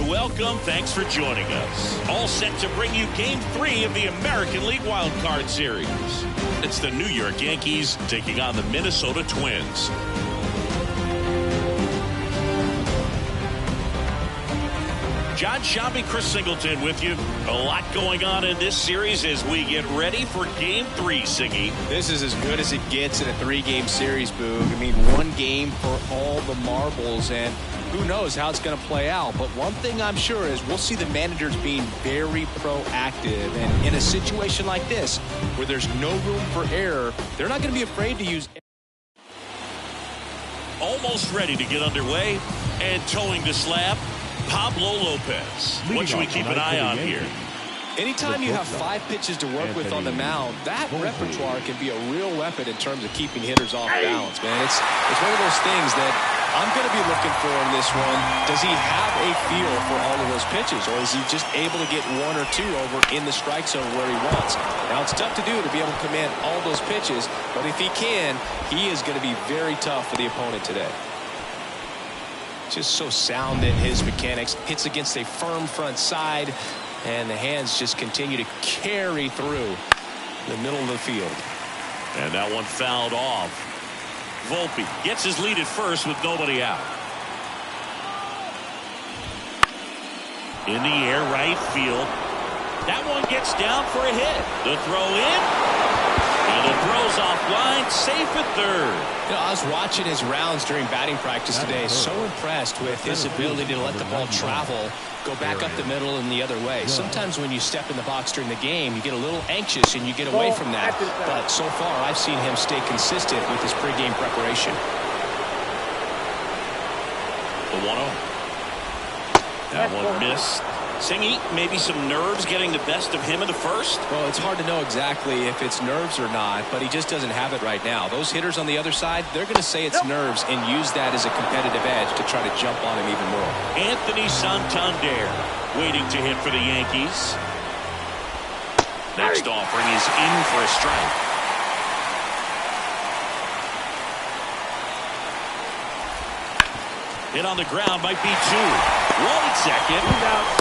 Welcome, thanks for joining us. All set to bring you Game 3 of the American League Wild Card Series. It's the New York Yankees taking on the Minnesota Twins. John Shabby, Chris Singleton with you. A lot going on in this series as we get ready for Game 3, Siggy. This is as good as it gets in a 3-game series, Boog. I mean, one game for all the marbles, and who knows how it's going to play out. But one thing I'm sure is we'll see the managers being very proactive. And in a situation like this, where there's no room for error, they're not going to be afraid to use. Almost ready to get underway and towing the slab, Pablo Lopez. What should we keep an eye on here? Anytime you have 5 pitches to work with on the mound, that repertoire can be a real weapon in terms of keeping hitters off balance, man. It's one of those things that I'm going to be looking for in this one. Does he have a feel for all of those pitches, or is he just able to get 1 or 2 over in the strike zone where he wants? Now, it's tough to do to be able to command all those pitches, but if he can, he is going to be very tough for the opponent today. Just so sound in his mechanics. Hits against a firm front side, and the hands just continue to carry through the middle of the field. And that one fouled off. Volpe gets his lead at first with nobody out. In the air, right field. That one gets down for a hit. The throw in. And the throw's offline, safe at third. You know, I was watching his rounds during batting practice today. So impressed with his ability to let the ball travel, go back up the middle and the other way. Sometimes when you step in the box during the game, you get a little anxious and you get away from that. But so far, I've seen him stay consistent with his pregame preparation. The 1-0. That one missed. Singy, maybe some nerves getting the best of him in the first? Well, it's hard to know exactly if it's nerves or not, but he just doesn't have it right now. Those hitters on the other side, they're going to say it's nerves and use that as a competitive edge to try to jump on him even more. Anthony Santander waiting to hit for the Yankees. Next offering is in for a strike. Hit on the ground, might be 2. 1 second.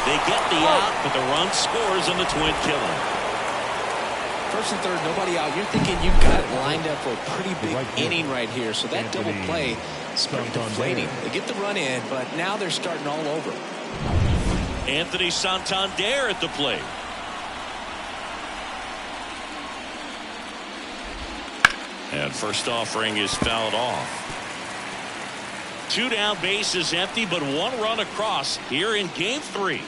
They get the out, but the run scores on the Twin killer. First and third, nobody out. You're thinking you've got it lined up for a pretty big inning right here. So that double play is pretty deflating. They get the run in, but now they're starting all over. Anthony Santander at the plate. And first offering is fouled off. 2 down, bases empty, but 1 run across here in Game 3.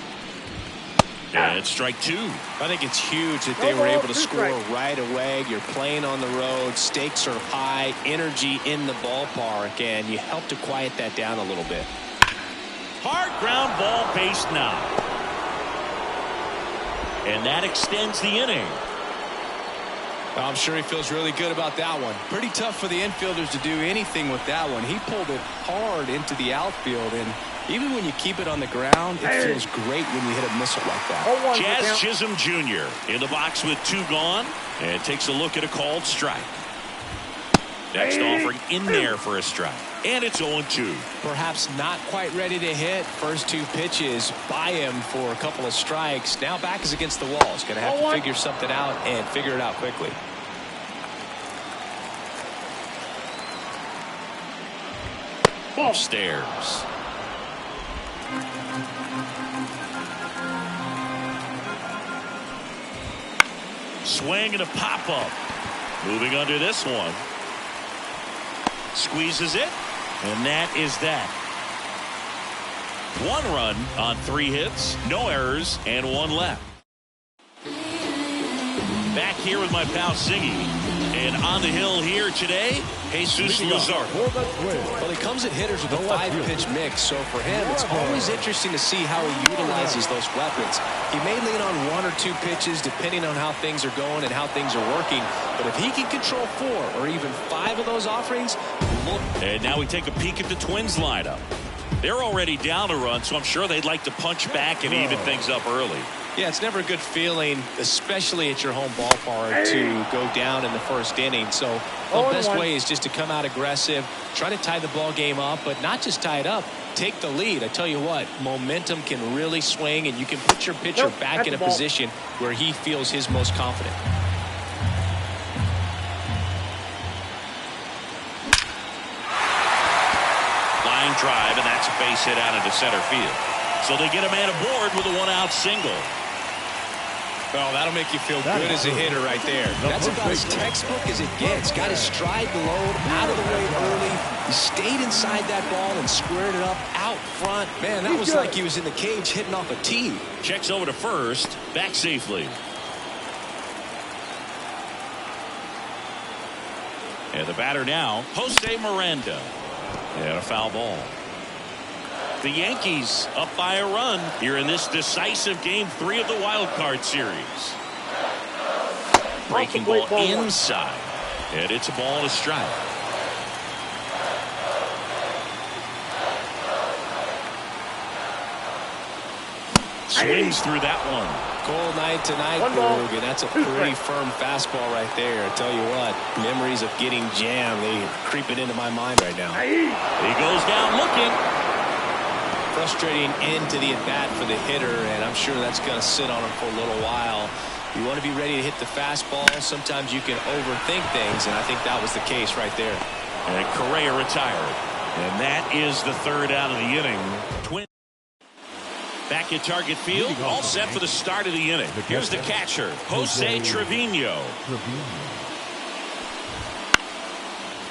And it's strike 2. I think it's huge that they were able to score right away. You're playing on the road. Stakes are high. Energy in the ballpark, and you help to quiet that down a little bit. Hard ground ball, base knock. And that extends the inning. I'm sure he feels really good about that one. Pretty tough for the infielders to do anything with that one. He pulled it hard into the outfield, and even when you keep it on the ground, it feels great when you hit a missile like that. Jazz Chisholm Jr. in the box with 2 gone, and takes a look at a called strike. Next offering in there for a strike. And it's 0-2. Perhaps not quite ready to hit. First 2 pitches by him for a couple of strikes. Now back is against the wall. He's going to have to figure something out and figure it out quickly. Upstairs. Swing and a pop-up. Moving under this one. Squeezes it, and that is that. 1 run on 3 hits, no errors, and 1 left. Back here with my pal Siggy. And on the hill here today, Jesus Luzardo. Well, he comes at hitters with a 5-pitch mix, so for him, it's always interesting to see how he utilizes those weapons. He may lean on 1 or 2 pitches depending on how things are going and how things are working, but if he can control 4 or even 5 of those offerings, look. And now we take a peek at the Twins lineup. They're already down a run, so I'm sure they'd like to punch back and even things up early. Yeah, it's never a good feeling, especially at your home ballpark, to go down in the first inning. So the best way is just to come out aggressive, try to tie the ball game up, but not just tie it up, take the lead. I tell you what, momentum can really swing, and you can put your pitcher back in a position where he feels his most confident. Line drive, and that's a base hit out into center field. So they get a man aboard with a 1-out single. Oh, that'll make you feel good as a hitter right there. That's about as textbook as it gets. Got his stride low, out of the way early. He stayed inside that ball and squared it up out front. Man, that was like he was in the cage hitting off a tee. Checks over to first, back safely. And the batter now, Jose Miranda. And a foul ball. The Yankees up by a run here in this decisive Game 3 of the Wild Card Series. Breaking ball inside. And it's a ball and a strike. Swings through that one. Cold night tonight, Boog, and that's a pretty firm fastball right there. I tell you what, memories of getting jammed, they creeping into my mind right now. He goes down looking. Frustrating end to the at-bat for the hitter, and I'm sure that's going to sit on him for a little while. You want to be ready to hit the fastball. Sometimes you can overthink things, and I think that was the case right there. And Correa retired. And that is the 3rd out of the inning. Twin back at target field, all set for the start of the inning. Here's the catcher, Jose Trevino.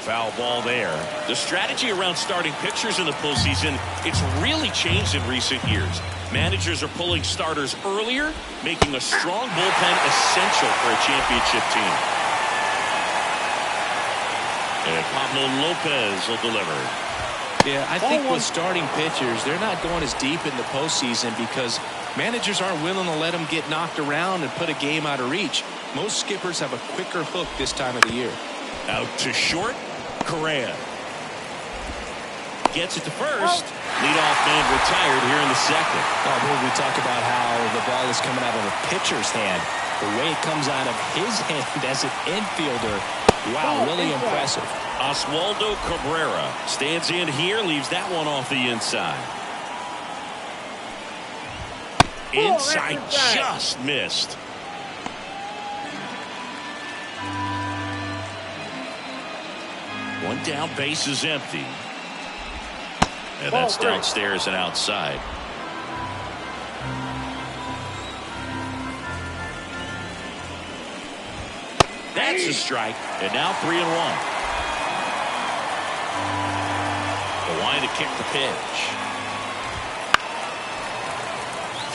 Foul ball there. The strategy around starting pitchers in the postseason, it's really changed in recent years. Managers are pulling starters earlier, making a strong bullpen essential for a championship team. And Pablo Lopez will deliver. Yeah, I think with starting pitchers, they're not going as deep in the postseason because managers aren't willing to let them get knocked around and put a game out of reach. Most skippers have a quicker hook this time of the year. Out to short, Correa. Gets it to first. Leadoff man retired here in the 2nd. Oh, we talk about how the ball is coming out of a pitcher's hand. The way it comes out of his hand as an infielder. Wow, really impressive. Oswaldo Cabrera stands in here, leaves that one off the inside. Inside, just missed. One down, base is empty. And that's downstairs and outside. That's a strike. And now 3-1. The line to kick the pitch.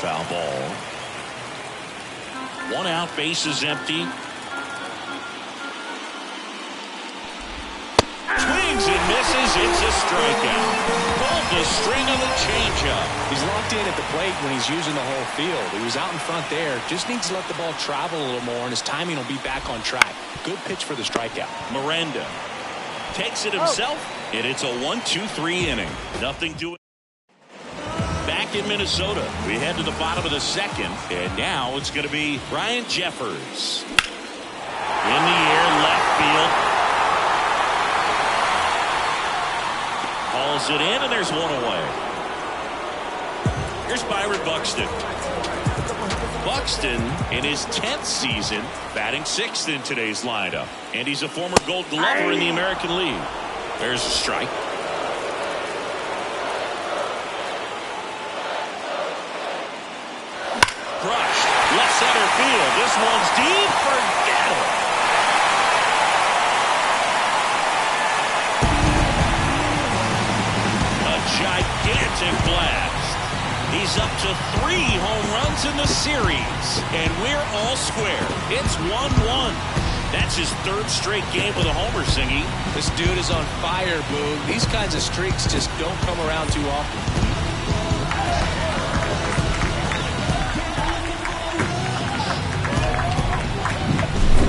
Foul ball. 1 out, base is empty. Swings and misses. It's a strikeout. Pulled the string of the changeup. He's locked in at the plate when he's using the whole field. He was out in front there. Just needs to let the ball travel a little more, and his timing will be back on track. Good pitch for the strikeout. Miranda takes it himself, and it's a 1-2-3 inning. Nothing to it. Back in Minnesota, we head to the bottom of the 2nd, and now it's going to be Ryan Jeffers. In the air, left field. Hauls it in, and there's one away. Here's Byron Buxton. Buxton, in his 10th season, batting 6th in today's lineup. And he's a former Gold Glover in the American League. There's a strike. Crushed. Left center field. This one's deep. Forget it. He's up to 3 home runs in the series. And we're all square. It's 1-1. That's his 3rd straight game with a homer, Singy. This dude is on fire, Boog. These kinds of streaks just don't come around too often.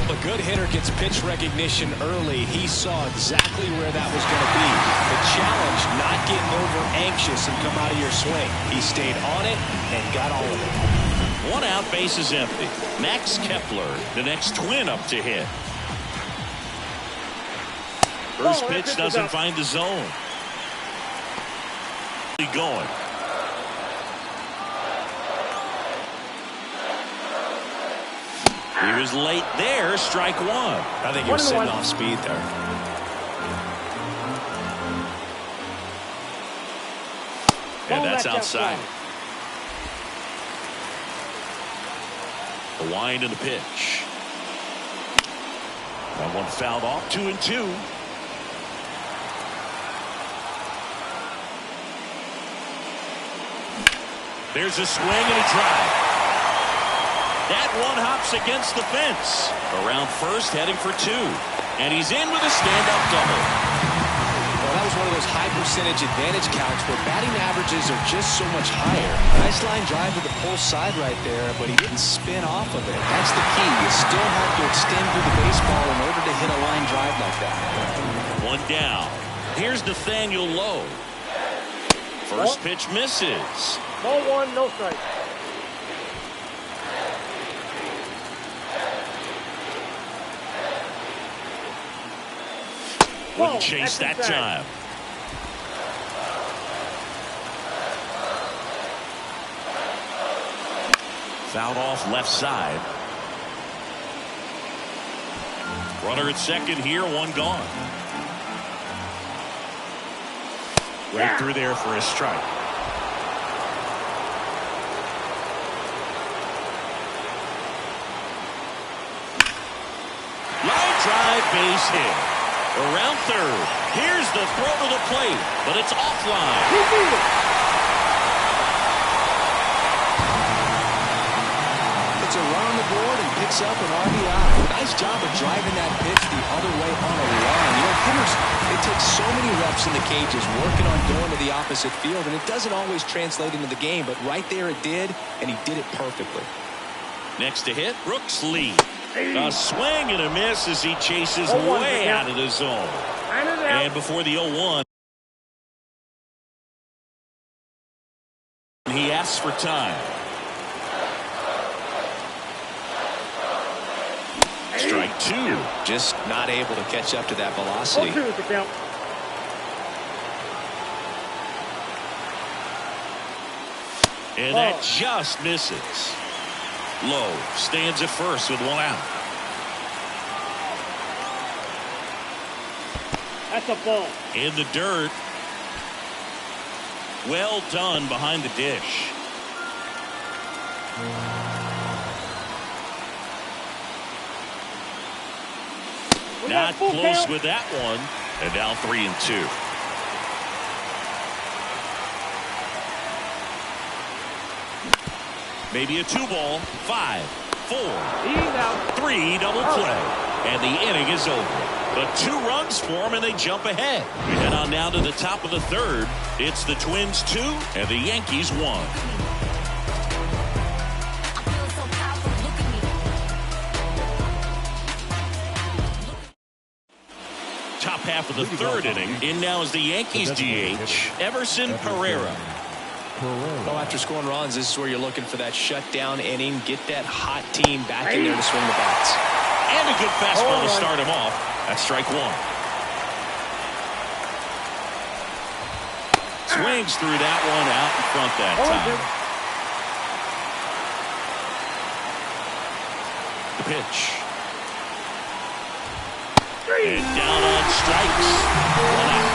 A good hitter gets pitch recognition early. He saw exactly where that was going to be. The challenge, not getting over anxious and come out of your swing. He stayed on it and got all of it. 1 out, base is empty. Max Kepler, the next Twin up to hit. First pitch doesn't find the zone. Going. He was late there, strike 1. I think he was sitting off speed there. And that's outside. The wind and the pitch. That one fouled off, 2-2. There's a swing and a drive. That one hops against the fence. Around first, heading for 2. And he's in with a stand-up double. Well, that was one of those high percentage advantage counts where batting averages are just so much higher. Nice line drive to the pull side right there, but he didn't spin off of it. That's the key. You still have to extend through the baseball in order to hit a line drive like that. 1 down. Here's Nathaniel Lowe. First pitch misses. Ball 1, no strike. Wouldn't chase that time. Fouled off left side. Runner at second here, 1 gone. Right through there for a strike. Line drive, base hit. Around third. Here's the throw to the plate, but it's offline. It's a run on the board and picks up an RBI. Nice job of driving that pitch the other way on a run. You know, hitters, it takes so many reps in the cages working on going to the opposite field, and it doesn't always translate into the game, but right there it did, and he did it perfectly. Next to hit, Brooks Lee. A swing and a miss as he chases way out of the zone. And before the 0-1, he asks for time. Strike 2. Just not able to catch up to that velocity. And that just misses. Lowe stands at first with 1 out. That's a ball. In the dirt. Well done behind the dish. Not close with that one. And now 3-2. Maybe a 2-ball. 5, 4, 3 double play. And the inning is over. But 2 runs for them and they jump ahead. We head on now to the top of the 3rd. It's the Twins 2 and the Yankees 1. Top half of the 3rd inning. In now is the Yankees DH, Everson Pereira. Well, after scoring runs, this is where you're looking for that shutdown inning. Get that hot team back in there to swing the bats. And a good fastball to start him off. That's strike 1. Swings through that one out in front that time. The pitch. And down on strikes. 1 out.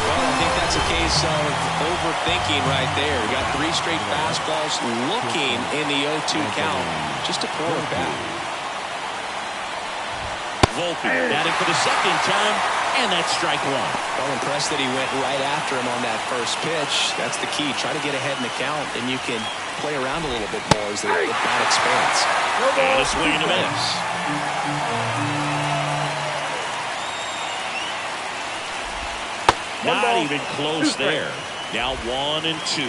Well, I think that's a case of overthinking right there. You got 3 straight fastballs looking in the 0-2 count. Just to pour it back. Volpe batting for the 2nd time And that's strike one. Well, impressed that he went right after him on that first pitch. That's the key. Try to get ahead in the count, and you can play around a little bit more as the bat expands. And a swing and a miss. Not even close there. Now 1-2.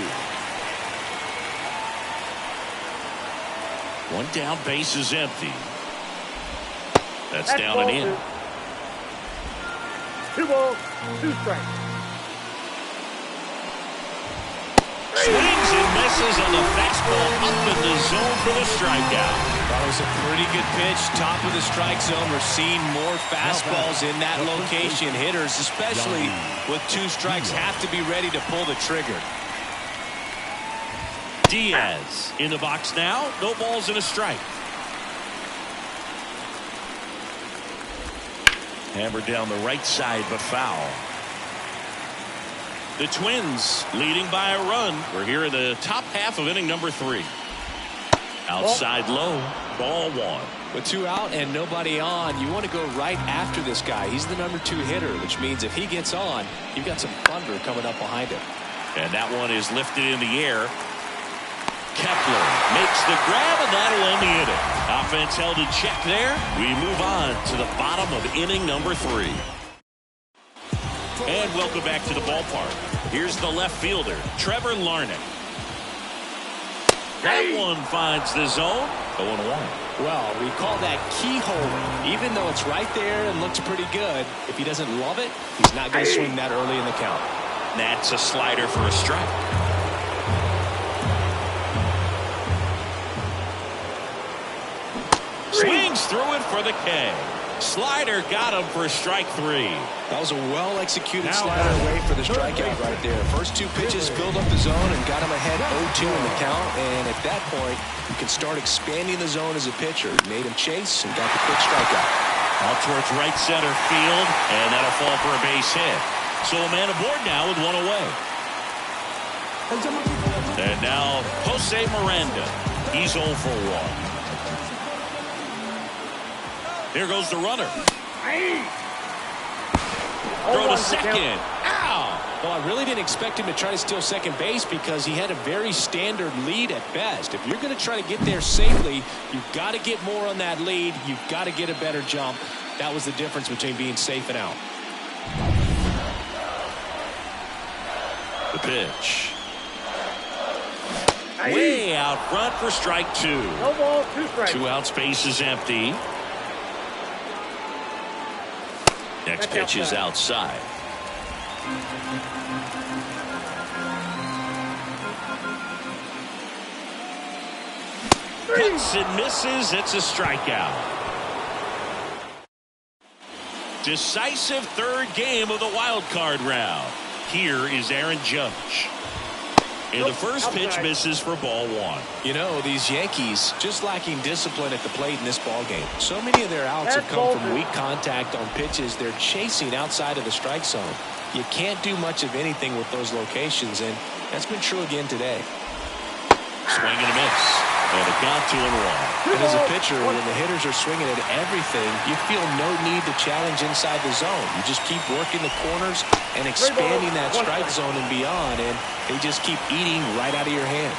One down, base is empty. That's down and in. 2 balls, 2 strikes. Swings and misses on the fastball up in the zone for the strikeout. That was a pretty good pitch. Top of the strike zone. We're seeing more fastballs in that location. Hitters, especially with 2 strikes, have to be ready to pull the trigger. Diaz in the box now. No balls and a strike. Hammered down the right side, but foul. The Twins leading by a run. We're here in the top half of inning number 3. Outside low, ball 1. With 2 out and nobody on, you want to go right after this guy. He's the number 2 hitter, which means if he gets on, you've got some thunder coming up behind him. And that one is lifted in the air. Kepler makes the grab, and that'll end the inning. Offense held in check there. We move on to the bottom of inning number 3. And welcome back to the ballpark. Here's the left fielder, Trevor Larnach. That one finds the zone. 0-1. Well, we call that keyhole. Even though it's right there and looks pretty good, if he doesn't love it, he's not going to swing that early in the count. That's a slider for a strike. Swings through it for the K. Slider got him for strike 3. That was a well-executed slider away for the strikeout right there. First 2 pitches filled up the zone and got him ahead 0-2 in the count. And at that point, you can start expanding the zone as a pitcher. Made him chase and got the quick strikeout. Out towards right center field, and that'll fall for a base hit. So a man aboard now with 1 away. And now Jose Miranda. He's 0 for 1. Here goes the runner. Throw to second. Ow! Well, I really didn't expect him to try to steal second base because he had a very standard lead at best. If you're going to try to get there safely, you've got to get more on that lead. You've got to get a better jump. That was the difference between being safe and out. The pitch. Way out front for strike 2. No balls, 2 strikes. 2 outs, base is empty. Next pitch is outside. Hits and misses. It's a strikeout. Decisive 3rd game of the wild card round. Here is Aaron Judge. And the first pitch misses for ball 1. You know, these Yankees just lacking discipline at the plate in this ball game. So many of their outs have come from weak contact on pitches they're chasing outside of the strike zone. You can't do much of anything with those locations, and that's been true again today. Swing and a miss. And a count 2-1. And as a pitcher, when the hitters are swinging at everything, you feel no need to challenge inside the zone. You just keep working the corners and expanding that strike zone and beyond, and they just keep eating right out of your hand.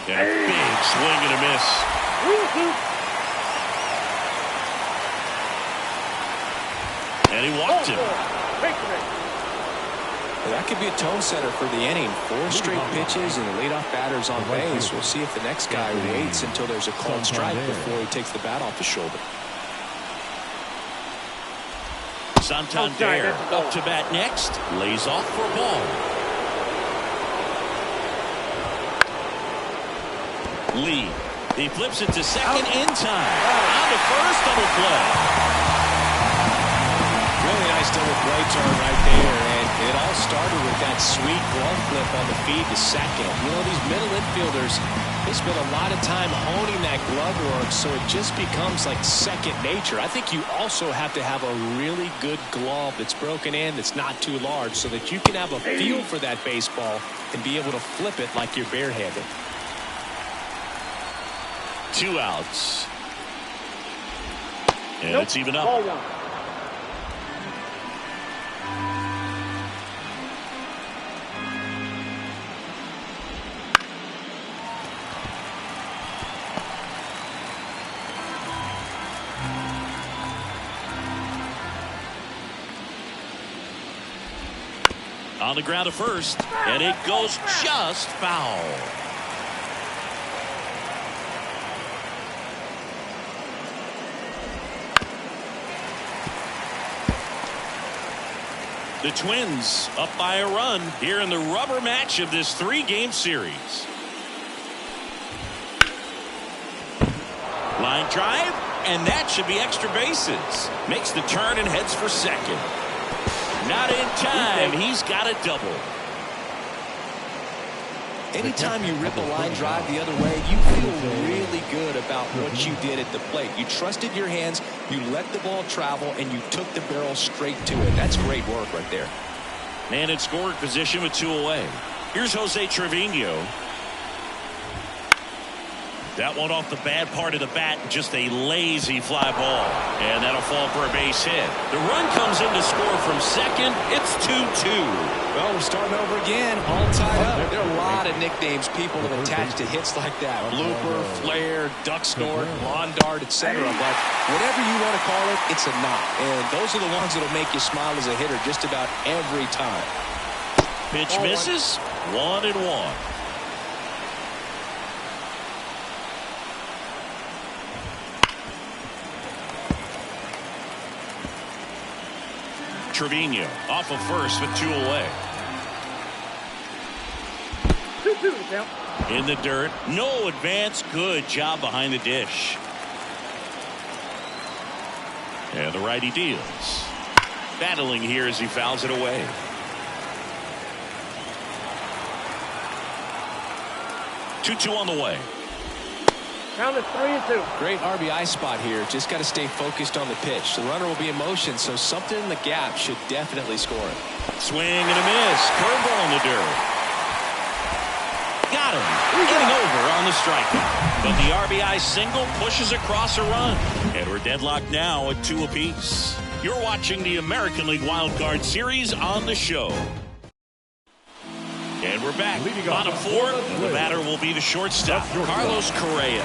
And a big swing and a miss. And he walked him. Well, that could be a tone setter for the inning. 4 straight pitches and the leadoff batter's on base. We'll see if the next guy waits until there's a called strike before he takes the bat off his shoulder. Santander up to bat next. Lays off for a ball. Lee. He flips it to second in time. On to first, double play. Really nice double play turn right there, and it all started with that sweet glove flip on the feed to second. You know, these middle infielders, they spend a lot of time honing that glove work, so it just becomes like second nature. I think you also have to have a really good glove that's broken in, that's not too large, so that you can have a feel for that baseball and be able to flip it like you're barehanded. 2 outs. And it's even up. Ball 1. On the ground to first, and it goes just foul. The Twins up by a run here in the rubber match of this 3-game series. Line drive, and that should be extra bases. Makes the turn and heads for second. Not in time. He's got a double. Anytime you rip a line drive the other way, you feel really good about what you did at the plate. You trusted your hands, you let the ball travel, and you took the barrel straight to it. That's great work right there. Man in scoring position with 2 away. Here's Jose Trevino. That one off the bad part of the bat, just a lazy fly ball. And that'll fall for a base hit. The run comes in to score from second. It's 2-2. Well, we're starting over again, all tied up. There are a lot of nicknames people have attached to hits like that. Blooper, flare, duck snort, lawn dart, etc. But whatever you want to call it, it's a knock. And those are the ones that'll make you smile as a hitter just about every time. Pitch misses. 1-1. Trevino off of first with 2 away. 2-2 now. In the dirt. No advance. Good job behind the dish. And the righty deals. Battling here as he fouls it away. Two on the way. Count is 3-2. Great RBI spot here. Just got to stay focused on the pitch. The runner will be in motion, so something in the gap should definitely score it. Swing and a miss. Curveball in the dirt. Got him. Getting over on the strikeout. But the RBI single pushes across a run. And we're deadlocked now at 2 apiece. You're watching the American League Wild Card Series on the show. And we're back. Bottom 4. The batter will be the shortstop, Carlos Correa.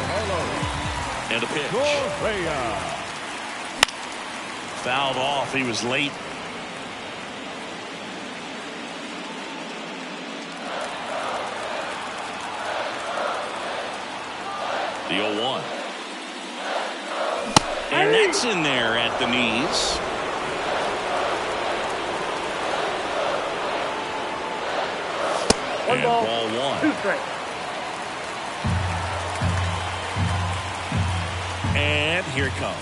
And a pitch. Fouled off. He was late. The 0-1. And that's in there at the knees. One ball, ball 1. 2 strikes. And here it comes.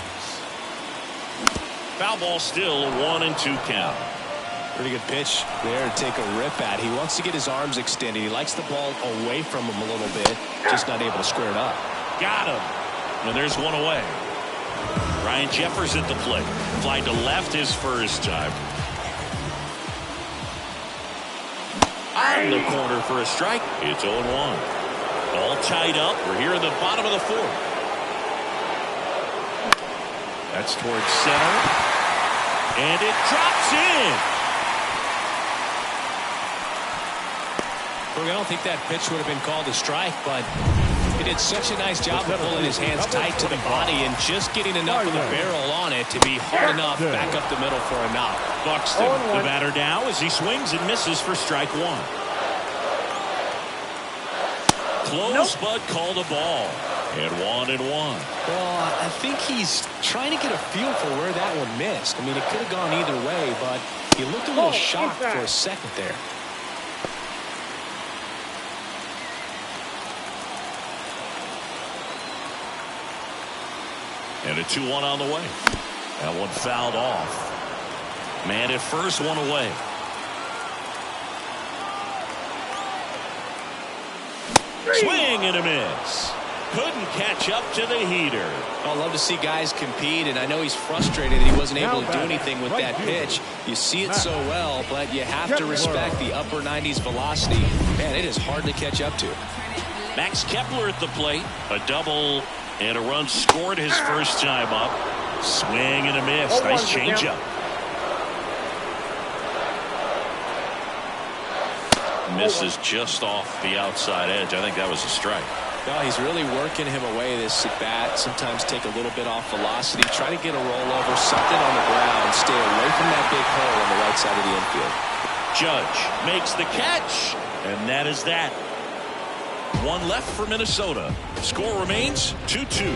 Foul ball still, a 1-2 count. Pretty good pitch there to take a rip at. He wants to get his arms extended. He likes the ball away from him a little bit. Just not able to square it up. Got him. And there's 1 away. Ryan Jeffers at the plate. Fly to left his first time. On the corner for a strike. It's 0-1. All tied up. We're here in the bottom of the 4th. That's towards center. And it drops in. I don't think that pitch would have been called a strike, but he did such a nice job of pulling his hands tight to the body and just getting enough of the barrel on it to be hard enough back up the middle for a knock. Buxton, the batter now as he swings and misses for strike 1. Close, but called a ball. And 1-1. Well, I think he's trying to get a feel for where that one missed. I mean, it could have gone either way, but he looked a little shocked for a second there. And a 2-1 on the way. That one fouled off. Man at first, 1 away. Swing and a miss. Couldn't catch up to the heater. I love to see guys compete, and I know he's frustrated that he wasn't able to do anything with that pitch. You see it so well, but you have to respect the upper 90s velocity. Man, it is hard to catch up to. Max Kepler at the plate. A double and a run scored his first time up. Swing and a miss. Nice changeup. Misses just off the outside edge. I think that was a strike. No, he's really working him away this at bat. Sometimes take a little bit off velocity. Try to get a rollover, something on the ground. Stay away from that big hole on the right side of the infield. Judge makes the catch. And that is that. One left for Minnesota. Score remains 2-2.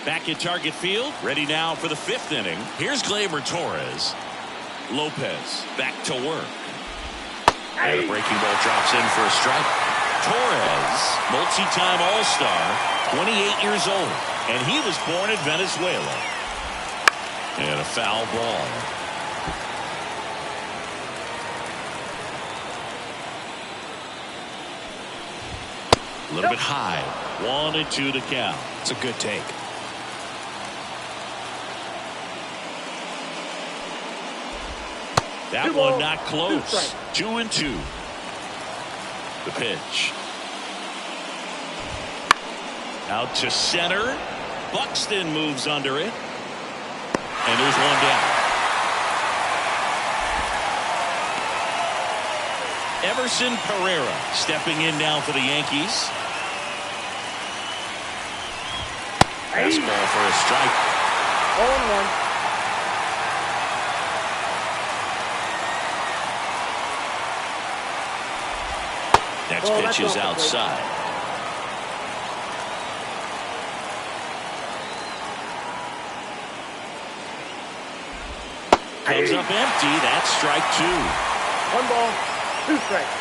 Back at Target Field. Ready now for the 5th inning. Here's Gleyber Torres. Lopez back to work. And the breaking ball drops in for a strike. Torres, multi-time All-Star, 28 years old. And he was born in Venezuela. And a foul ball. A little bit high. 1-2 to count. It's a good take. That one not close. 2-2. The pitch. Out to center. Buxton moves under it. And there's one down. Everson Pereira stepping in now for the Yankees. Fastball for a strike. 0-1. Next pitch is outside. Comes up empty. That's strike 2. 1 ball, 2 strikes.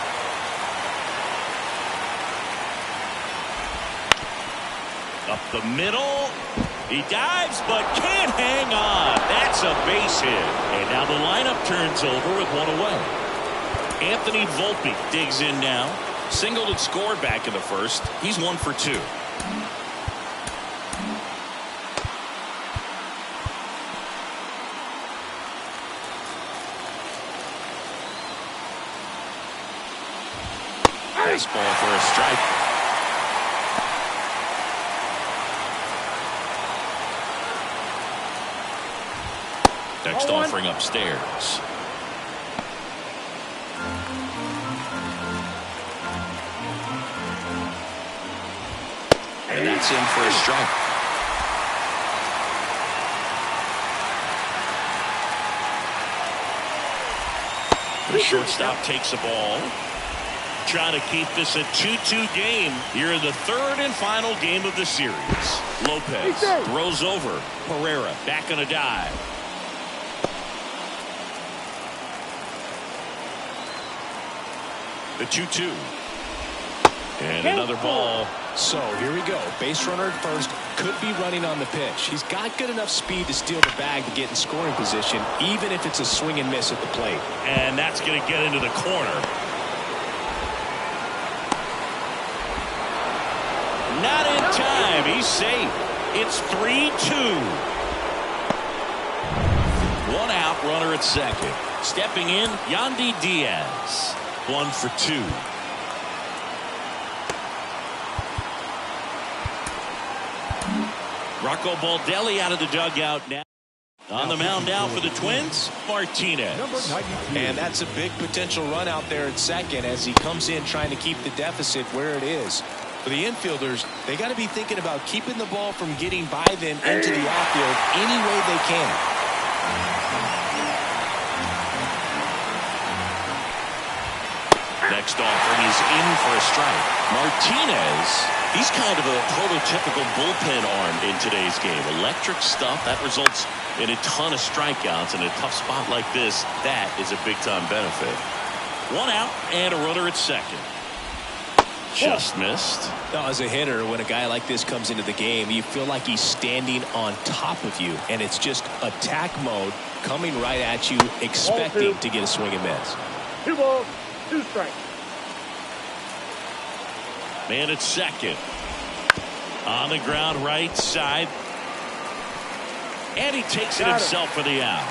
Up the middle. He dives but can't hang on. That's a base hit. And now the lineup turns over with one away. Anthony Volpe digs in now. Singled and scored back in the first. He's 1 for 2. Fastball for a strike. Next offering upstairs. And that's in for a strike. The shortstop takes the ball. Trying to keep this a 2-2 game here in the 3rd and final game of the series. Lopez throws over. Pereira back on a dive. The 2-2. And another ball. So here we go. Base runner at first. Could be running on the pitch. He's got good enough speed to steal the bag to get in scoring position, even if it's a swing and miss at the plate. And that's going to get into the corner. Not in time. He's safe. It's 3-2. 1 out, runner at second. Stepping in, Yandy Diaz. 1 for 2. Rocco Baldelli out of the dugout now. On the mound now for the Twins, Martinez. And that's a big potential run out there at second as he comes in trying to keep the deficit where it is. For the infielders, they got to be thinking about keeping the ball from getting by them into the outfield any way they can. Next offering is in for a strike. Martinez, he's kind of a prototypical bullpen arm in today's game. Electric stuff that results in a ton of strikeouts in a tough spot like this. That is a big-time benefit. 1 out and a runner at second. Just missed. Now, as a hitter, when a guy like this comes into the game, you feel like he's standing on top of you, and it's just attack mode coming right at you, expecting to get a swing and miss. 2 balls, 2 strikes. Man at second. On the ground right side. And he takes it himself for the out.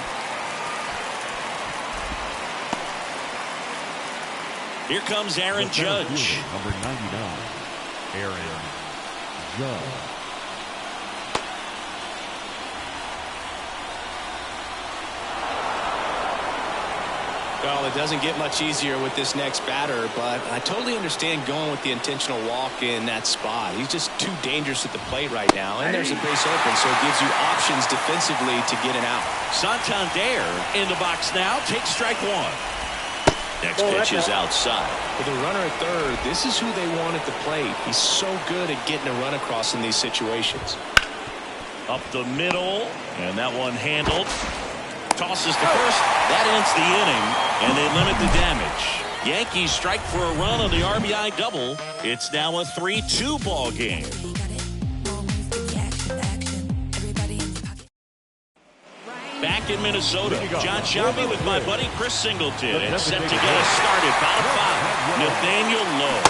Here comes Aaron Judge. Number 99, Aaron Judge. Well, it doesn't get much easier with this next batter, but I totally understand going with the intentional walk in that spot. He's just too dangerous at the plate right now, and there's a base open, so it gives you options defensively to get an out. Santander in the box now. Takes strike one. Next pitch is outside. With a runner at third, this is who they want at the plate. He's so good at getting a run across in these situations. Up the middle, and that one handled. Tosses to first. That ends the inning, and they limit the damage. Yankees strike for a run on the RBI double. It's now a 3-2 ball game. Back in Minnesota, John Shelby with my buddy Chris Singleton. It's set to get us started. Bottom five, Nathaniel Lowe.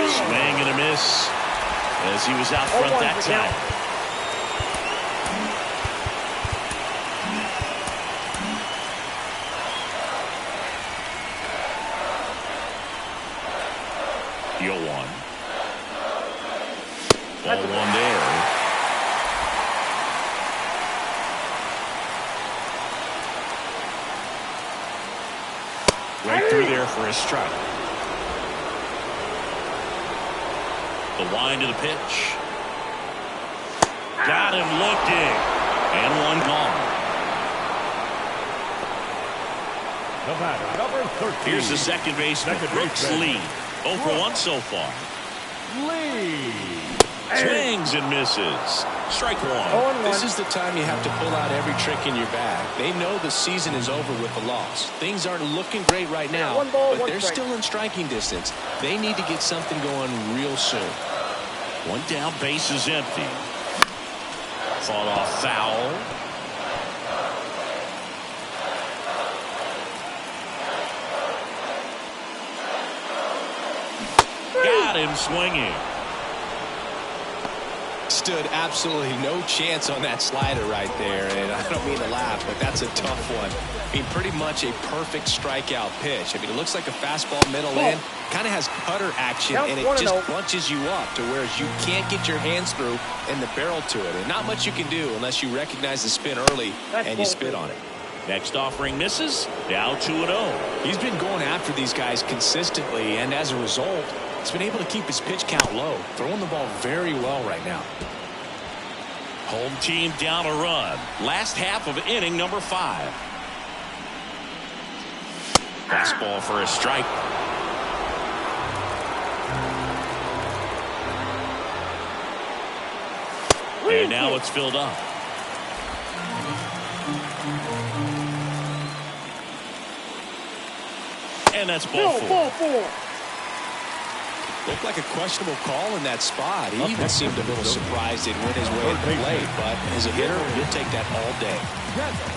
Swing and a miss as he was out front that time. Deal one. Ball one there. Right through there for a strike. The wind of the pitch. Got him looking. And one gone. Here's the second baseman, Brooks Lee. 0 for 1 so far. Swings and misses. Strike one. This is the time you have to pull out every trick in your bag. They know the season is over with the loss. Things aren't looking great right now, but they're still in striking distance. They need to get something going real soon. One down, base is empty. Fought off foul. Got him swinging. Stood absolutely no chance on that slider right there, and I don't mean to laugh, but that's a tough one. I mean, pretty much a perfect strikeout pitch. I mean, it looks like a fastball middle in, kind of has cutter action, and it just bunches you up to where you can't get your hands through and the barrel to it, and not much you can do unless you recognize the spin early and you spit on it. Next offering misses. Now 2-0. He's been going after these guys consistently, and as a result, he's been able to keep his pitch count low, throwing the ball very well right now. Home team down a run. Last half of inning number 5. Fastball for a strike. And now it's filled up. And that's ball 4. Looked like a questionable call in that spot. He even seemed a little surprised it went his way at the plate, but as a hitter, you'll take that all day.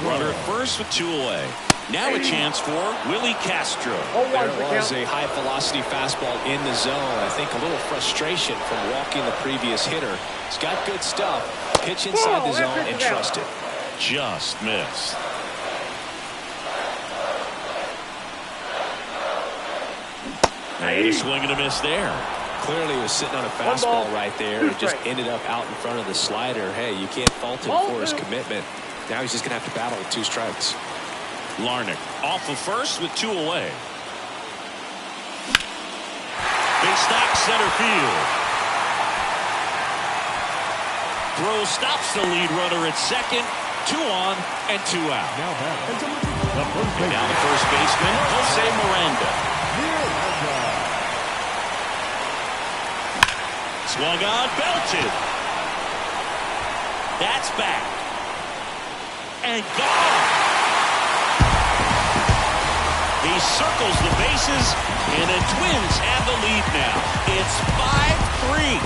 Runner at first with 2 away. Now a chance for Willie Castro. There was a high-velocity fastball in the zone. I think a little frustration from walking the previous hitter. He's got good stuff. Pitch inside the zone and trust it. Just missed. And a swing and a miss there. Clearly he was sitting on a fastball right there. It just ended up out in front of the slider. Hey, you can't fault him for his commitment. Now he's just going to have to battle with 2 strikes. Larnach off of first with 2 away. Big stock center field. Throw stops the lead runner at second. 2 on and 2 out. And now the first baseman, Jose Miranda. Swung on, belted. That's back. And gone. He circles the bases, and the Twins have the lead now. It's 5-3.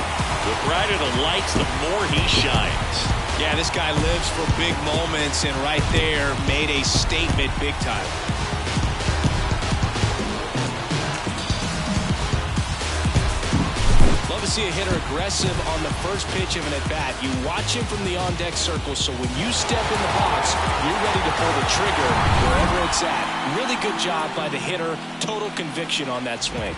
The brighter the lights, the more he shines. Yeah, this guy lives for big moments, and right there made a statement big time. Love to see a hitter aggressive on the first pitch of an at-bat. You watch him from the on-deck circle, so when you step in the box, you're ready to pull the trigger wherever it's at. Really good job by the hitter. Total conviction on that swing.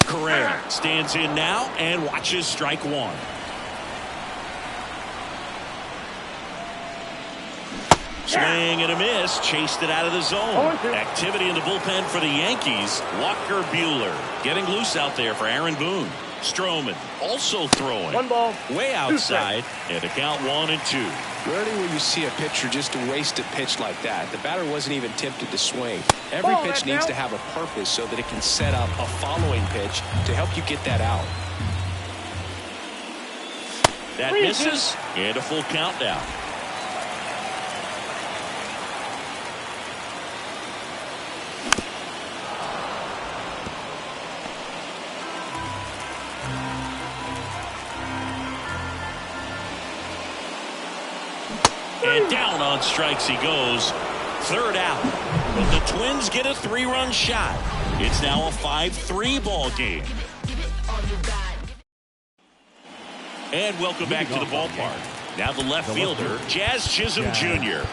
Correa stands in now and watches strike 1. Swing and a miss. Chased it out of the zone. Activity in the bullpen for the Yankees. Walker Buehler getting loose out there for Aaron Boone. Stroman also throwing. 1 ball. Way outside. And a count 1-2. Rarely will you see a pitcher just waste a pitch like that. The batter wasn't even tempted to swing. Every pitch needs to have a purpose so that it can set up a following pitch to help you get that out. That misses. And a full countdown. And down on strikes he goes. Third out. But the Twins get a 3-run shot. It's now a 5-3 ball game. And welcome back to the ballpark. Now the left fielder, Jazz Chisholm Jr.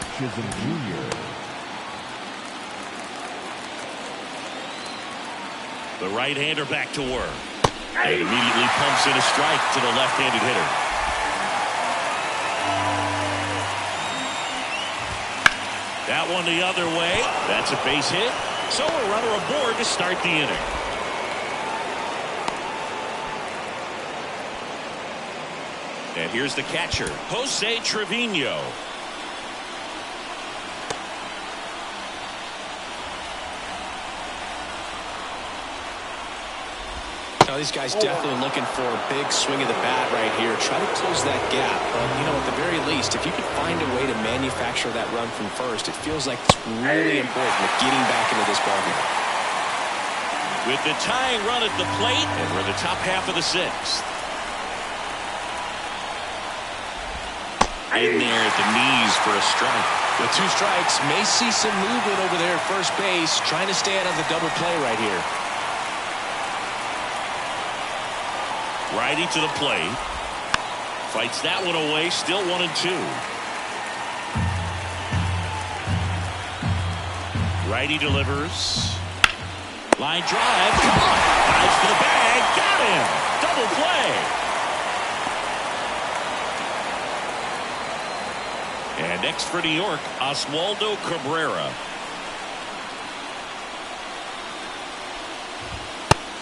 The right-hander back to work. And immediately pumps in a strike to the left-handed hitter. That one the other way. That's a base hit. So a runner aboard to start the inning. And here's the catcher, Jose Trevino. Now these guys definitely looking for a big swing of the bat right here. Try to close that gap. But, you know, at the very least, if you could find a way to manufacture that run from first, it feels like it's really important with getting back into this ballgame. With the tying run at the plate, and we're in the top half of the 6th. In there at the knees for a strike. With 2 strikes, may see some movement over there at first base, trying to stay out of the double play right here. Righty to the plate. Fights that one away. Still 1-2. Righty delivers. Line drive. Come on. Dives for the bag. Got him. Double play. And next for New York, Oswaldo Cabrera.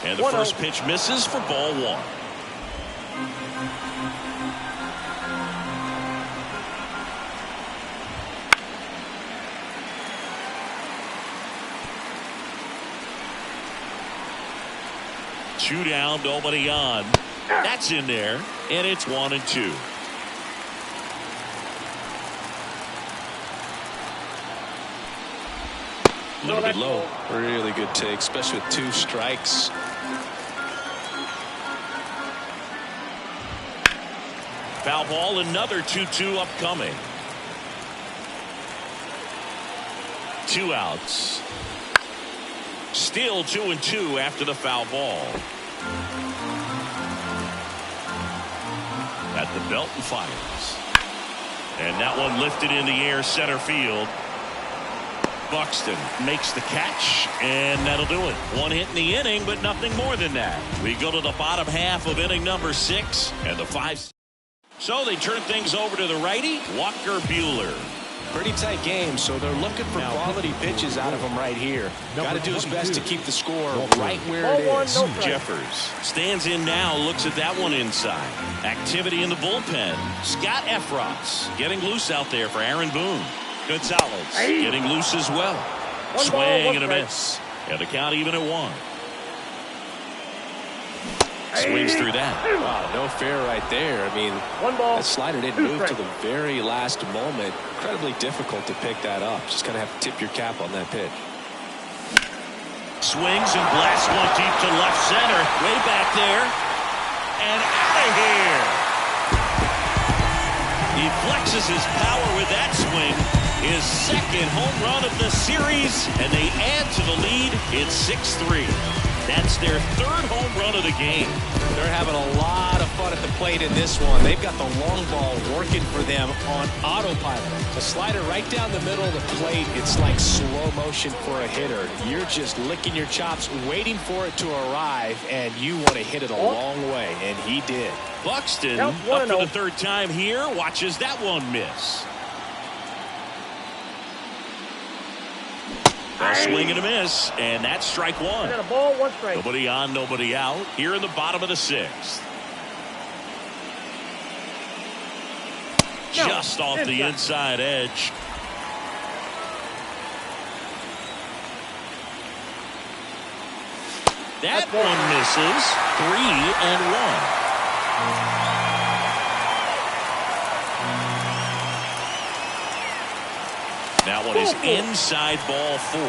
And the first pitch misses for ball 1. Two down, nobody on. That's in there, and it's 1-2. A little bit low. Really good take, especially with 2 strikes. Foul ball, another 2-2 upcoming. 2 outs. Still 2-2 after the foul ball. At the belt and fires. And that one lifted in the air center field. Buxton makes the catch, and that'll do it. 1 hit in the inning, but nothing more than that. We go to the bottom half of inning number 6, and the 5. So they turn things over to the righty, Walker Buehler. Pretty tight game, so they're looking for quality pitches out of him right here. Got to do his best to keep the score right where it is. Jeffers stands in now, looks at that one inside. Activity in the bullpen. Scott Efros getting loose out there for Aaron Boone. Gonzalez getting loose as well. Swing and a miss. And the count even at 1. Swings through that. Wow, no fair right there. I mean, that slider didn't move to the very last moment. Incredibly difficult to pick that up. Just kind of have to tip your cap on that pitch. Swings and blasts one deep to left center. Way back there. And out of here. He flexes his power with that swing. His 2nd home run of the series. And they add to the lead. It's 6-3. That's their 3rd home run of the game. They're having a lot of fun at the plate in this one. They've got the long ball working for them on autopilot. The slider right down the middle of the plate, it's like slow motion for a hitter. You're just licking your chops, waiting for it to arrive, and you want to hit it a long way, and he did. Buxton, up for the 3rd time here, watches that one miss. swing and a miss, and that's strike one. I got a ball, 1 strike. Nobody on, nobody out. Here in the bottom of the 6th. Just off the inside edge. That one misses. 3-1. That one is inside ball 4.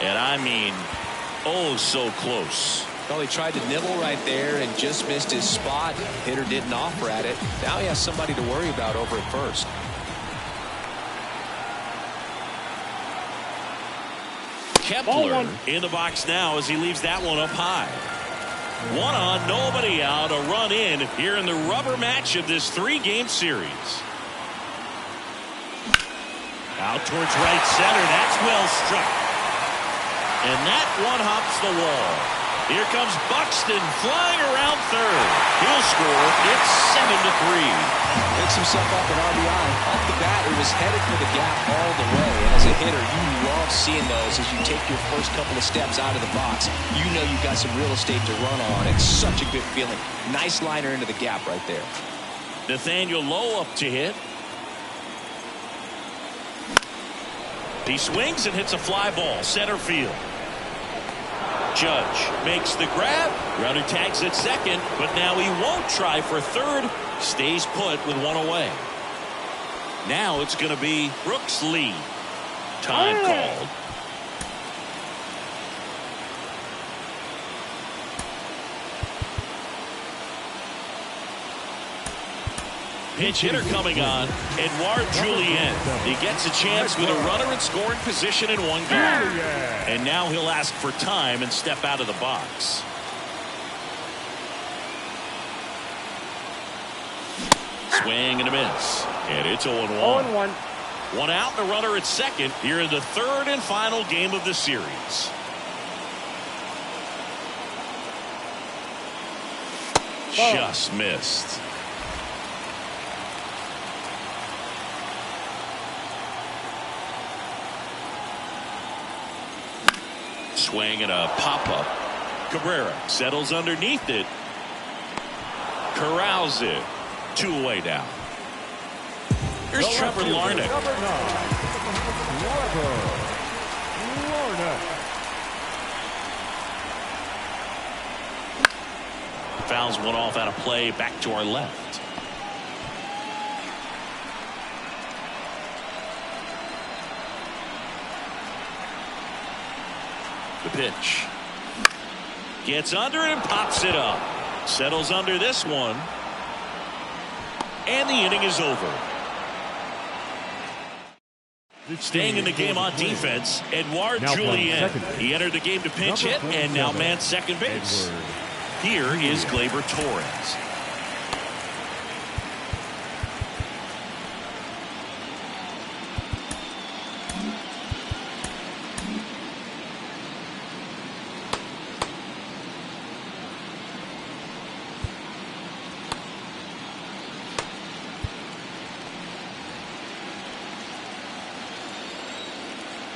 And I mean, oh, so close. Well, he tried to nibble right there and just missed his spot. Hitter didn't offer at it. Now he has somebody to worry about over at first. Kepler in the box now as he leaves that one up high. 1 on, nobody out. A run in here in the rubber match of this 3-game series. Out towards right center. That's well struck. And that one hops the wall. Here comes Buxton flying around third. He'll score. It's 7-3. Picks himself up an RBI. Off the bat, it was headed for the gap all the way. And as a hitter, you love seeing those as you take your first couple of steps out of the box. You know you've got some real estate to run on. It's such a good feeling. Nice liner into the gap right there. Nathaniel Lowe up to hit. He swings and hits a fly ball. Center field. Judge makes the grab. Runner tags at second, but now he won't try for third. Stays put with 1 away. Now it's going to be Brooks Lee. Time called. Pinch hitter coming on, Edouard Julien. He gets a chance with a runner in scoring position and 1 gone. And now he'll ask for time and step out of the box. Swing and a miss. And it's 0-1. 0-1. 1 out and a runner at second here in the 3rd and final game of the series. Just missed. Swing and a pop-up. Cabrera settles underneath it. Corrals it. 2 away now. Here's Trevor Larnach. Number 9, Trevor Larnach. Fouls one off out of play. Back to our left. The pitch. Gets under it and pops it up. Settles under this one. And the inning is over. Staying in the game on defense, Edouard Julien. He entered the game to pinch hit and now man second base. Here is Gleyber Torres.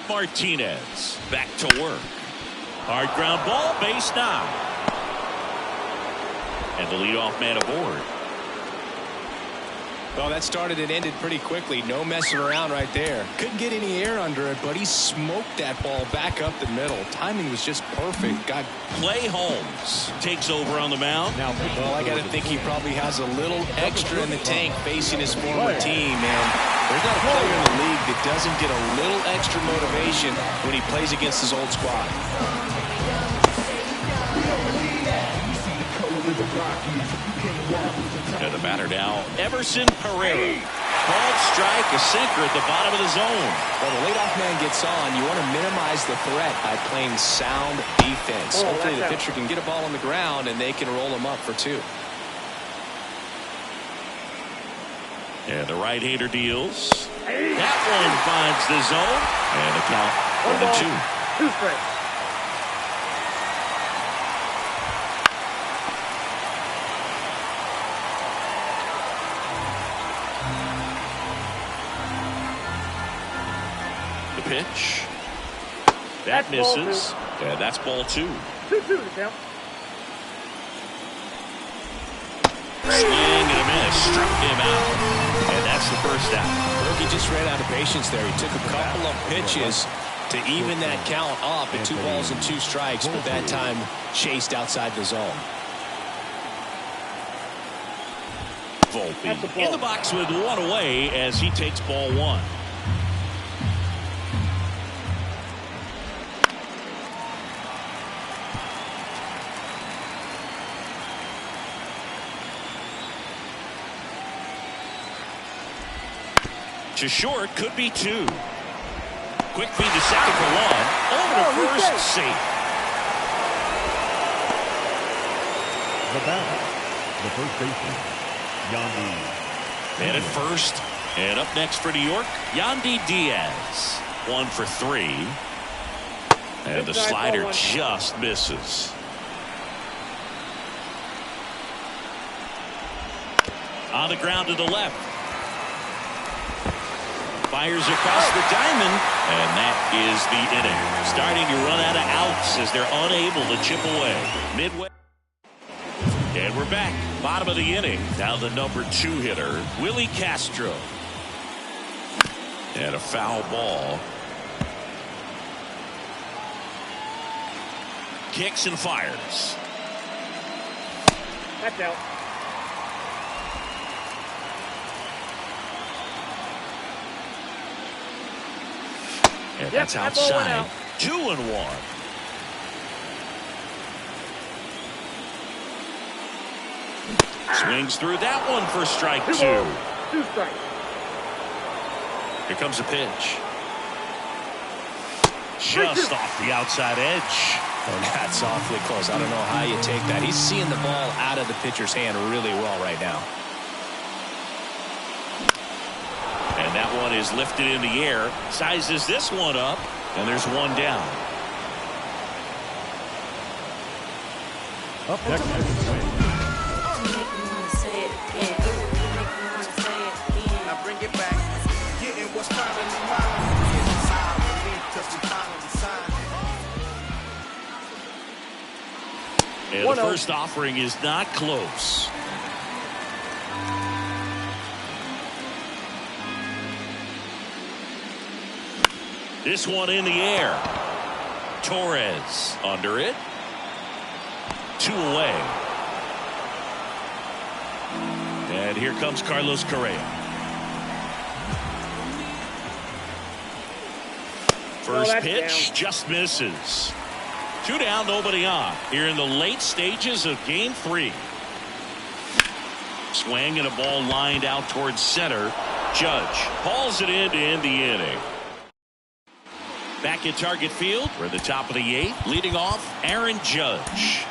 Martinez back to work. Hard ground ball, base now. And the leadoff man aboard. Well, that started and ended pretty quickly. No messing around right there. Couldn't get any air under it, but he smoked that ball back up the middle. Timing was just perfect. Clay Holmes takes over on the mound. Well, I got to think he probably has a little extra in the tank facing his former team, and there's not a player in the league that doesn't get a little extra motivation when he plays against his old squad. And the batter now, Everson Pereira. Called strike, a sinker at the bottom of the zone. Well, the leadoff man gets on. You want to minimize the threat by playing sound defense. Hopefully the pitcher can get a ball on the ground and they can roll him up for 2. And the right-hander deals. That one finds the zone. And the count 1-2. 2 strikes. Pitch. That That's ball misses. And that's ball 2. 2-2 to count. Swing and a miss. Struck him out. And that's the first out. Rookie just ran out of patience there. He took a couple of pitches to even that count up at 2 balls and 2 strikes, but that time chased outside the zone. Volpe in the box with 1 away as he takes ball 1. To short, could be 2. Quick feed to second for 1. Over to first, safe. The batter, the first baseman, Yandy. And at first, and up next for New York, Yandy Diaz. 1 for 3. And the slider just misses. On the ground to the left. Fires across the diamond, and that is the inning. Starting to run out of outs as they're unable to chip away. Midway. And we're back. Bottom of the inning. Now the number 2 hitter, Willie Castro. And a foul ball. Kicks and fires. That's out. And that's outside. 2-1. Swings through that one for strike 2. 2 strikes. Here comes a pitch. Just off the outside edge. And that's awfully close. I don't know how you take that. He's seeing the ball out of the pitcher's hand really well right now. And that one is lifted in the air. Sizes this one up. And there's 1 down. Up next is the swing. Now bring it back. Getting what's finally mine. And the first offering is not close. This one in the air. Torres under it. 2 away. And here comes Carlos Correa. First pitch just misses. 2 down, nobody on. Here in the late stages of game 3. Swing and a ball lined out towards center. Judge hauls it in to end the inning. Back at Target Field, we're at the top of the 8th. Leading off, Aaron Judge.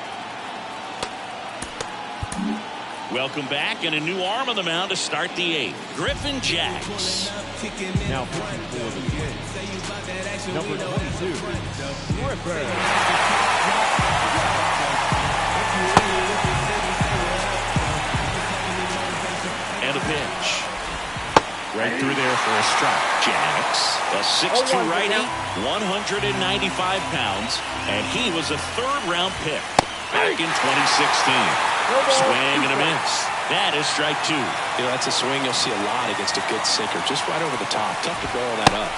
Welcome back, and a new arm on the mound to start the 8th. Griffin Jacks. Now pitching for the Twins, number 22, Griffin. And a pitch. Right through there for a strike. Jacks, a 6'2" righty, 195 pounds, and he was a 3rd-round pick back in 2016. Swing and a miss. That is strike 2. You know, that's a swing you'll see a lot against a good sinker. Just right over the top. Tough to barrel that up.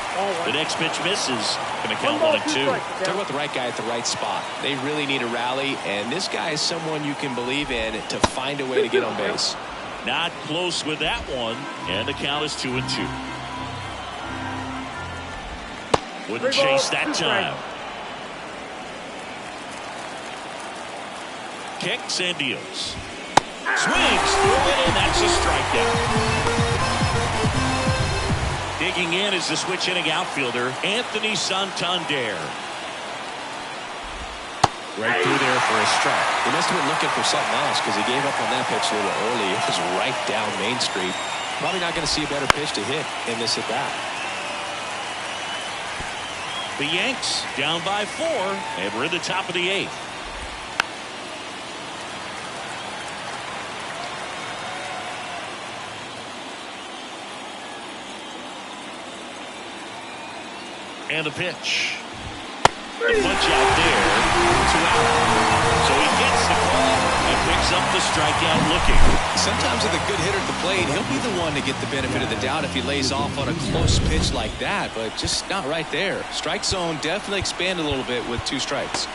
The next pitch misses. Going to count 1 and 2. Talk about the right guy at the right spot. They really need a rally, and this guy is someone you can believe in to find a way to get on base. Not close with that one, and the count is 2 and 2. Wouldn't chase that time. Kicks and deals. Swings through it, and that's a strikeout. Digging in is the switch hitting outfielder, Anthony Santander. Right through there for a strike. He must have been looking for something else because he gave up on that pitch a little early. It was right down Main Street. Probably not going to see a better pitch to hit in this at bat. The Yanks down by 4, and we're in the top of the 8th. And the pitch. The punch out there, 2 out. So he gets the call and picks up the strikeout looking. Sometimes with a good hitter at the plate, he'll be the one to get the benefit of the doubt if he lays off on a close pitch like that, but just not right there. Strike zone definitely expanded a little bit with 2 strikes.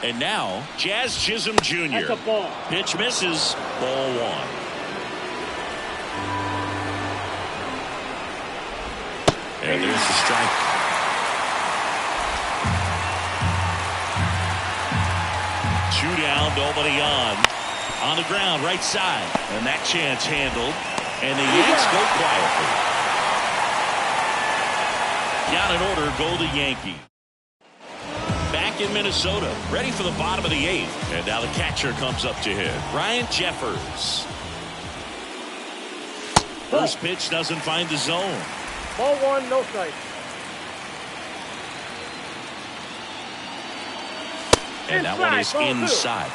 And now, Jazz Chisholm Jr. That's a ball. Pitch misses. Ball 1. And there's the strike. Two down, nobody on. On the ground, right side. And that chance handled. And the Yanks go quietly. Got an order, go the Yankees. Back in Minnesota, ready for the bottom of the 8th. And now the catcher comes up to hit. Ryan Jeffers. First pitch doesn't find the zone. Ball 1, no strike. And that one is inside.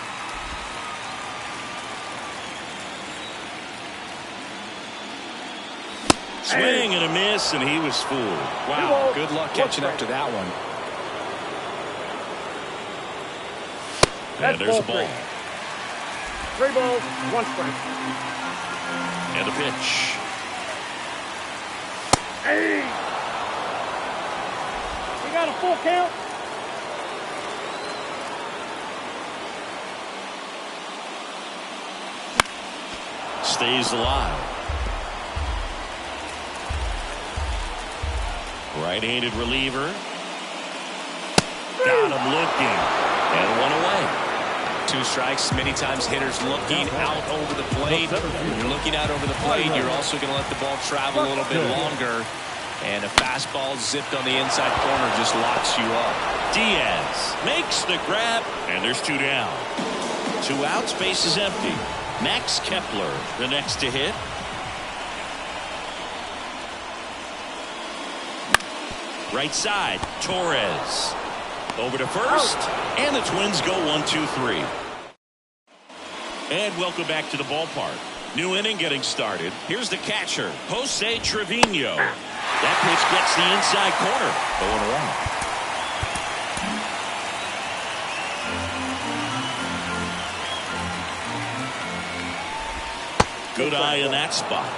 Swing and a miss, and he was fooled. Wow, good luck catching up to that one. And there's a ball. 3 balls, 1 strike. And a pitch. Hey! You got a full count? Stays alive. Right-handed reliever. Got him looking. And 1 away. 2 strikes. Many times hitters looking out over the plate. When you're looking out over the plate, you're also going to let the ball travel a little bit longer. And a fastball zipped on the inside corner just locks you up. Diaz makes the grab, and there's 2 down. 2 outs, base is empty. Max Kepler, the next to hit. Right side, Torres. Over to first, and the Twins go 1-2-3. And welcome back to the ballpark. New inning getting started. Here's the catcher, Jose Trevino. That pitch gets the inside corner. 0-1. Good eye in that spot.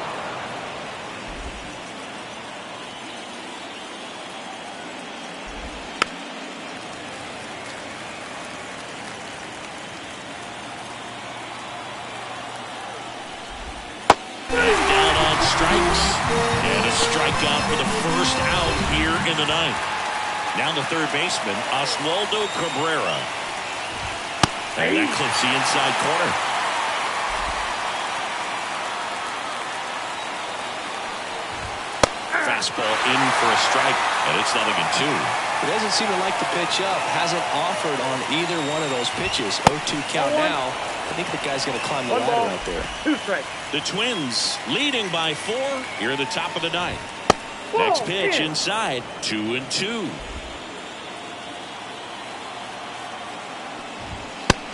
Down on strikes. And a strikeout for the first out here in the 9th. Now the third baseman, Oswaldo Cabrera. And that clips the inside corner. Fastball in for a strike, and it's 0-2. He doesn't seem to like the pitch up. Hasn't offered on either one of those pitches. 0-2 count now. I think the guy's going to climb the ladder right there. 2 strikes. The Twins leading by 4 here at the top of the 9th. Next pitch inside, 2-2.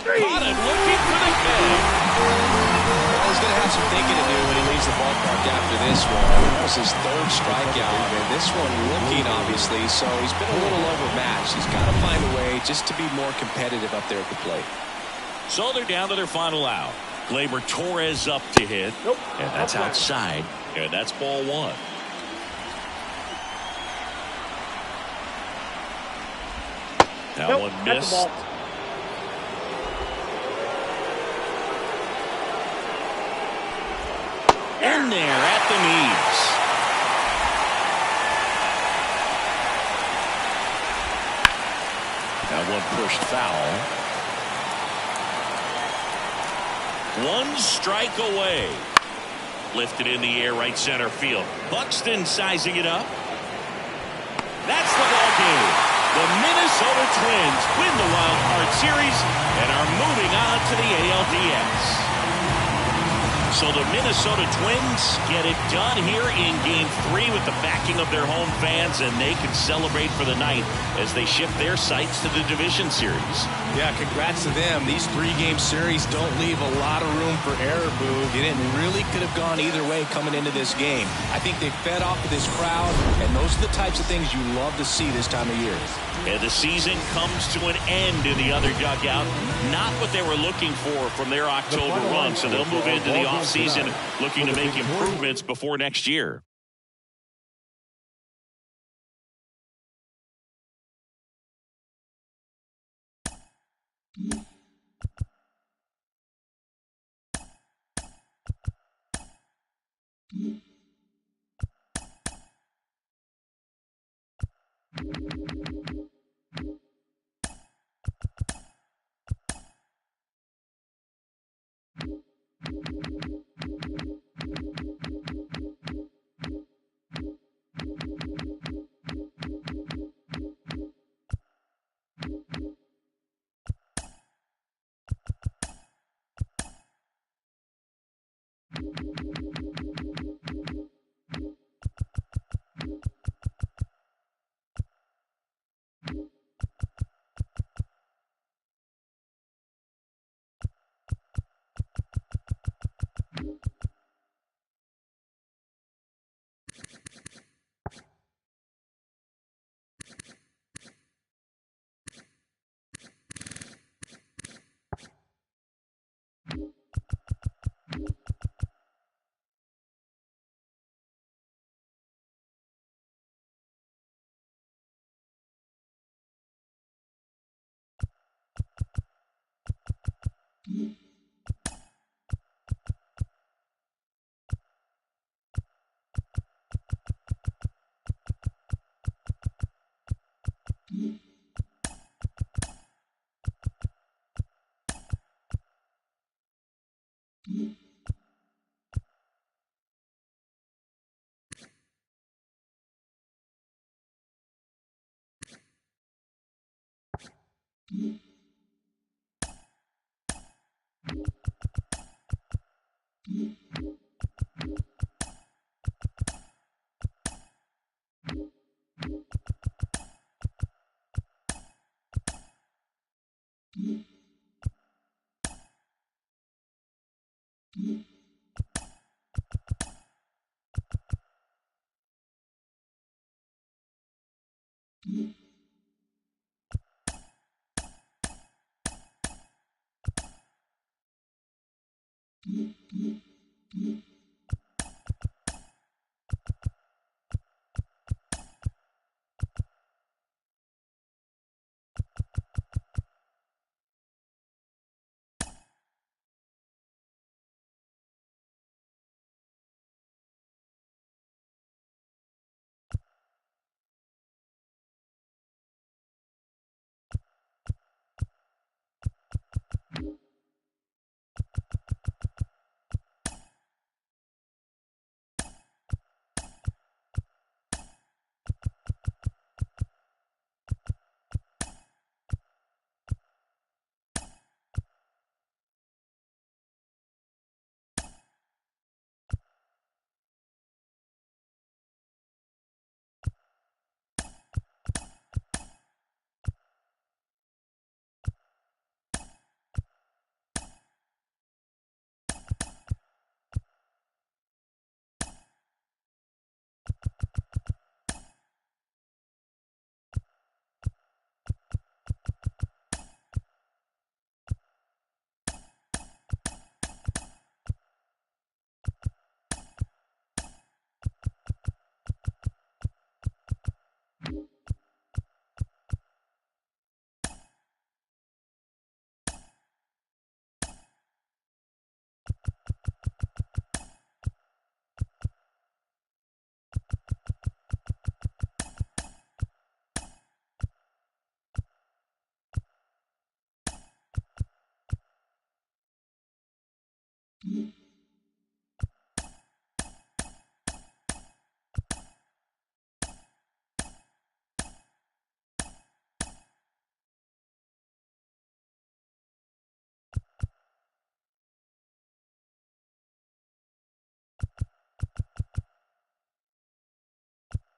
Caught it, looking for the catch. Well, he's going to have some thinking to do when he leaves the ballpark after this one. That was his 3rd strikeout, and this one looking, obviously, so he's been a little overmatched. He's got to find a way just to be more competitive up there at the plate. So they're down to their final out. Gleyber Torres up to hit. Nope. And that's outside. And that's ball 1. That one missed. In there at the knees. That one pushed foul. 1 strike away. Lifted in the air, right center field. Buxton sizing it up. That's the ball game. The Minnesota Twins win the Wild Card Series and are moving on to the ALDS. So the Minnesota Twins get it done here in Game 3 with the backing of their home fans, and they can celebrate for the night as they shift their sights to the division series. Yeah, congrats to them. These 3-game series don't leave a lot of room for error, Boog. It really could have gone either way coming into this game. I think they fed off of this crowd, and those are the types of things you love to see this time of year. And the season comes to an end in the other dugout. Not what they were looking for from their October run, so they'll move into the offseason looking to make improvements before next year.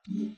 Mm-hmm.